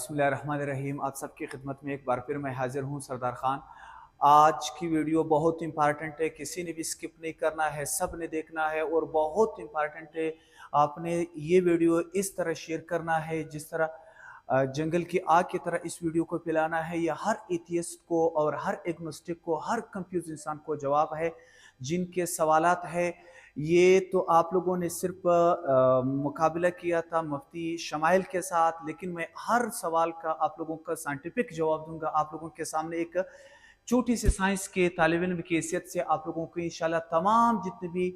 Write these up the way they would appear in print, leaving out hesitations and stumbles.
बिस्मिल्लाहिर्रहमानिर्रहीम। आप सबकी खिदमत में एक बार फिर मैं हाजिर हूँ, सरदार ख़ान। आज की वीडियो बहुत इंपॉर्टेंट है, किसी ने भी स्किप नहीं करना है, सब ने देखना है और बहुत इंपॉर्टेंट है। आपने ये वीडियो इस तरह शेयर करना है जिस तरह जंगल की आग की तरह इस वीडियो को फैलाना है। यह हर एथियस्ट को और हर एग्नोस्टिक को, हर कंफ्यूज इंसान को जवाब है जिनके सवालात है। ये तो आप लोगों ने सिर्फ मुकाबला किया था मुफ्ती शमाइल के साथ, लेकिन मैं हर सवाल का आप लोगों का साइंटिफिक जवाब दूंगा। आप लोगों के सामने एक छोटी सी साइंस के तालिब इल्म की हैसियत से आप लोगों को इंशाल्लाह तमाम जितने भी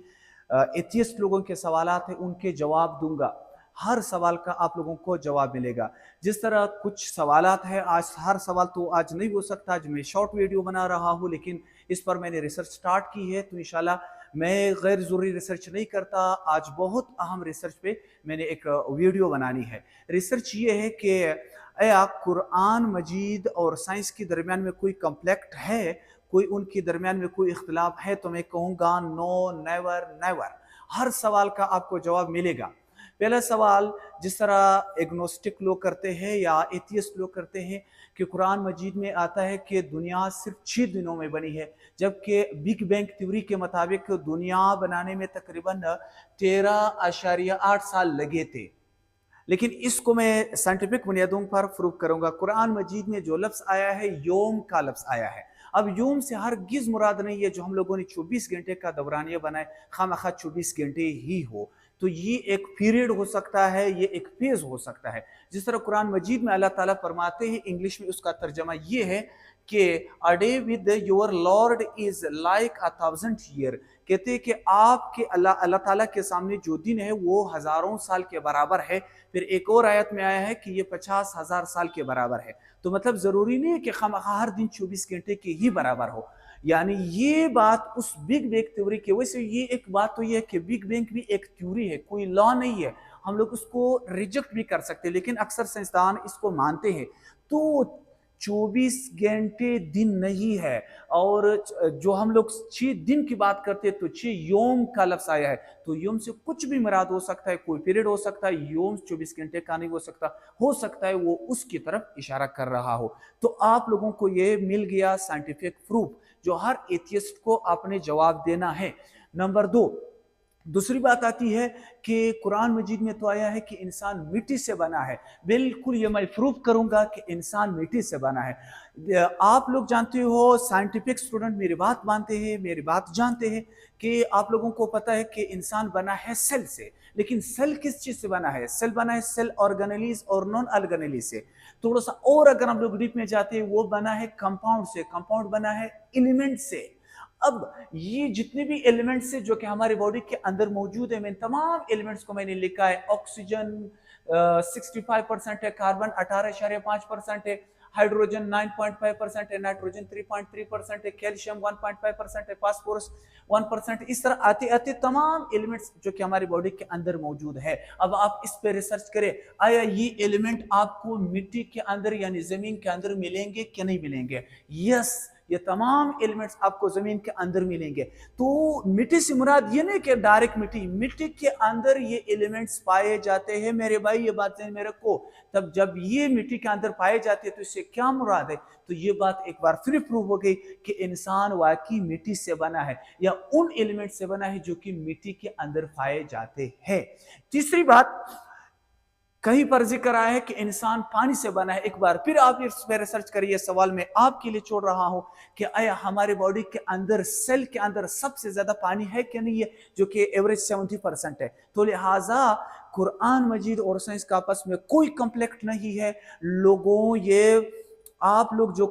एथियस्ट लोगों के सवालात हैं उनके जवाब दूंगा। हर सवाल का आप लोगों को जवाब मिलेगा। जिस तरह कुछ सवालात है, आज हर सवाल तो आज नहीं हो सकता, आज मैं शॉर्ट वीडियो बना रहा हूँ, लेकिन इस पर मैंने रिसर्च स्टार्ट की है, तो इंशाल्लाह मैं गैर ज़रूरी रिसर्च नहीं करता। आज बहुत अहम रिसर्च पे मैंने एक वीडियो बनानी है। रिसर्च ये है कि या कुरान मजीद और साइंस के दरमियान में कोई कॉन्फ्लिक्ट है, कोई उनके दरमियान में कोई इख्तिलाफ है, तो मैं कहूँगा नो, नेवर नेवर। हर सवाल का आपको जवाब मिलेगा। पहला सवाल, जिस तरह एग्नोस्टिक लोग करते हैं या एथियस्ट लोग करते हैं कि कुरान मजीद में आता है कि दुनिया सिर्फ 6 दिनों में बनी है, जबकि बिग बैंग थ्योरी के मुताबिक दुनिया बनाने में तकरीबन 13.8 साल लगे थे। लेकिन इसको मैं साइंटिफिक बुनियादों पर प्रूव करूंगा। कुरान मजीद में जो लफ्ज़ आया है, योम का लफ्ज़ आया है। अब योम से हरगिज़ मुराद नहीं है जो हम लोगों ने 24 घंटे का दौरानिया बनाए, खामखा 24 घंटे ही हो। तो ये एक पीरियड हो सकता है, ये एक फेज हो सकता है। जिस तरह कुरान मजीद में अल्लाह ताला फरमाते हैं, इंग्लिश में उसका तर्जमा ये है कि a day with your Lord is like 1000 year. कहते हैं कि आपके अल्लाह ताला के सामने जो दिन है वो हज़ारों साल के बराबर है। फिर एक और आयत में आया है कि ये 50,000 साल के बराबर है। तो मतलब ज़रूरी नहीं है कि हर दिन 24 घंटे के ही बराबर हो। यानी ये बात उस बिग बैंग थ्योरी की वजह से, ये एक बात तो ये है कि बिग बैंग भी एक थ्योरी है, कोई लॉ नहीं है। हम लोग उसको रिजेक्ट भी कर सकते हैं, लेकिन अक्सर साइंसदान इसको मानते हैं। तो 24 घंटे दिन नहीं है। और जो हम लोग 6 दिन की बात करते हैं तो 6 योम का लफ्ज़ आया है। तो योम से कुछ भी मुराद हो सकता है, कोई पीरियड हो सकता है। योम 24 घंटे का नहीं हो सकता है वो उसकी तरफ इशारा कर रहा हो। तो आप लोगों को ये मिल गया साइंटिफिक प्रूफ जो हर एथियस्ट को आपने जवाब देना है। नंबर 2, दूसरी बात आती है कि कुरान मजीद में तो आया है कि इंसान मिट्टी से बना है। बिल्कुल ये मैं प्रूफ करूंगा कि इंसान मिट्टी से बना है। आप लोग जानते हो, साइंटिफिक स्टूडेंट मेरी बात मानते हैं, मेरी बात जानते हैं कि आप लोगों को पता है कि इंसान बना है सेल से। लेकिन सेल किस चीज से बना है? सेल बना है सेल ऑर्गेनेलिज और नॉन ऑर्गेनेलिज से। थोड़ा सा और अगर हम लोग डीप में जाते हैं, वो बना है कंपाउंड से। कंपाउंड बना है एलिमेंट से। अब ये जितने भी एलिमेंट्स है जो कि हमारे बॉडी के अंदर मौजूद है, मैं तमाम एलिमेंट्स को मैंने लिखा है। ऑक्सीजन 65% है, कार्बन 18.5% है, हाइड्रोजन 9.5% है, नाइट्रोजन 3.3% है, कैल्शियम 1.5% है, फास्फोरस 1%। इस तरह आते आते तमाम एलिमेंट्स जो कि हमारी बॉडी के अंदर मौजूद है। अब आप इस पे रिसर्च करें, आया ये एलिमेंट आपको मिट्टी के अंदर यानी जमीन के अंदर मिलेंगे कि नहीं मिलेंगे? यस, ये तमाम एलिमेंट्स आपको जमीन के अंदर मिलेंगे। तो मिट्टी से मुराद ये नहीं कि डायरेक्ट मिट्टी के अंदर ये एलिमेंट्स पाए जाते हैं मेरे भाई, ये बात है मेरे को। तब जब ये मिट्टी के अंदर पाए जाते हैं तो इससे क्या मुराद है? तो ये बात एक बार फिर प्रूव हो गई कि इंसान वाकई मिट्टी से बना है या उन एलिमेंट से बना है जो कि मिट्टी के अंदर पाए जाते हैं। तीसरी बात, कहीं पर जिक्र आया है कि इंसान पानी से बना है। एक बार फिर आप इस पर रिसर्च करिए। सवाल मैं आपके लिए छोड़ रहा हूं कि आया हमारे बॉडी के अंदर, सेल के अंदर सबसे ज्यादा पानी है कि नहीं है, जो कि एवरेज 70% है। तो लिहाजा कुरान मजीद और साइंस का आपस में कोई कॉन्फ्लिक्ट नहीं है। लोगों, ये आप लोग जो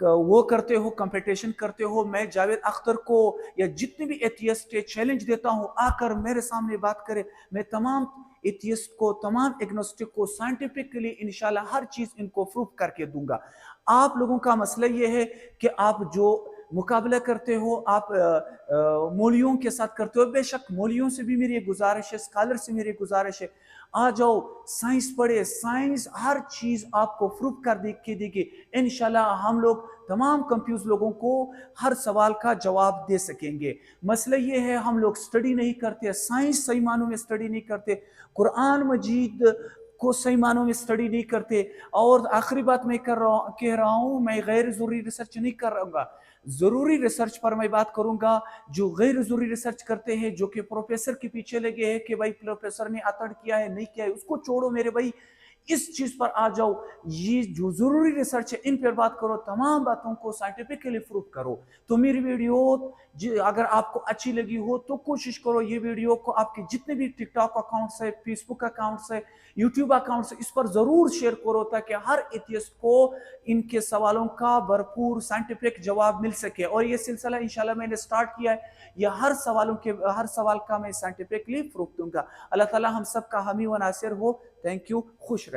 वो करते हो, कंपटीशन करते हो, मैं जावेद अख्तर को या जितने भी एथियस्ट चैलेंज देता हूं, आकर मेरे सामने बात करे। मैं तमाम एथियस्ट को, तमाम एग्नोस्टिक को साइंटिफिकली इंशाल्लाह हर चीज इनको प्रूफ करके दूंगा। आप लोगों का मसला ये है कि आप जो मुकाबला करते हो, आप मौलवियों के साथ करते हो। बेशक मौलवियों से भी मेरी गुजारिश है, स्कॉलर से मेरी गुजारिश है, आ जाओ साइंस पढ़े। साइंस हर चीज आपको प्रूफ कर देगी। इंशाल्लाह हम लोग तमाम कंफ्यूज लोगों को हर सवाल का जवाब दे सकेंगे। मसला ये है, हम लोग स्टडी नहीं करते, साइंस सही मानों में स्टडी नहीं करते। कुरान मजीद को सही मानों में स्टडी नहीं करते। और आखिरी बात मैं कह रहा हूँ, मैं गैर ज़रूरी रिसर्च नहीं करूँगा, ज़रूरी रिसर्च पर मैं बात करूँगा। जो गैर ज़रूरी रिसर्च करते हैं, जो कि प्रोफेसर के पीछे लगे हैं कि भाई प्रोफेसर ने अतड़ किया है नहीं किया है, उसको छोड़ो मेरे भाई, इस चीज पर आ जाओ। ये जो जरूरी रिसर्च है इन पर बात करो, तमाम बातों को साइंटिफिकली प्रूव करो। तो मेरी वीडियो अगर आपको अच्छी लगी हो तो कोशिश करो ये वीडियो को आपके जितने भी टिकटॉक अकाउंट्स है, फेसबुक अकाउंट्स है, यूट्यूब अकाउंट्स है, इस पर जरूर शेयर करो ताकि हर एथियस्ट को इनके सवालों का भरपूर साइंटिफिक जवाब मिल सके। और ये सिलसिला इंशाल्लाह मैंने स्टार्ट किया है, ये हर सवाल का मैं साइंटिफिकली प्रूफ दूंगा। अल्लाह ताला हम सब का हामी व नासिर हो। Thank you. खुश रहे।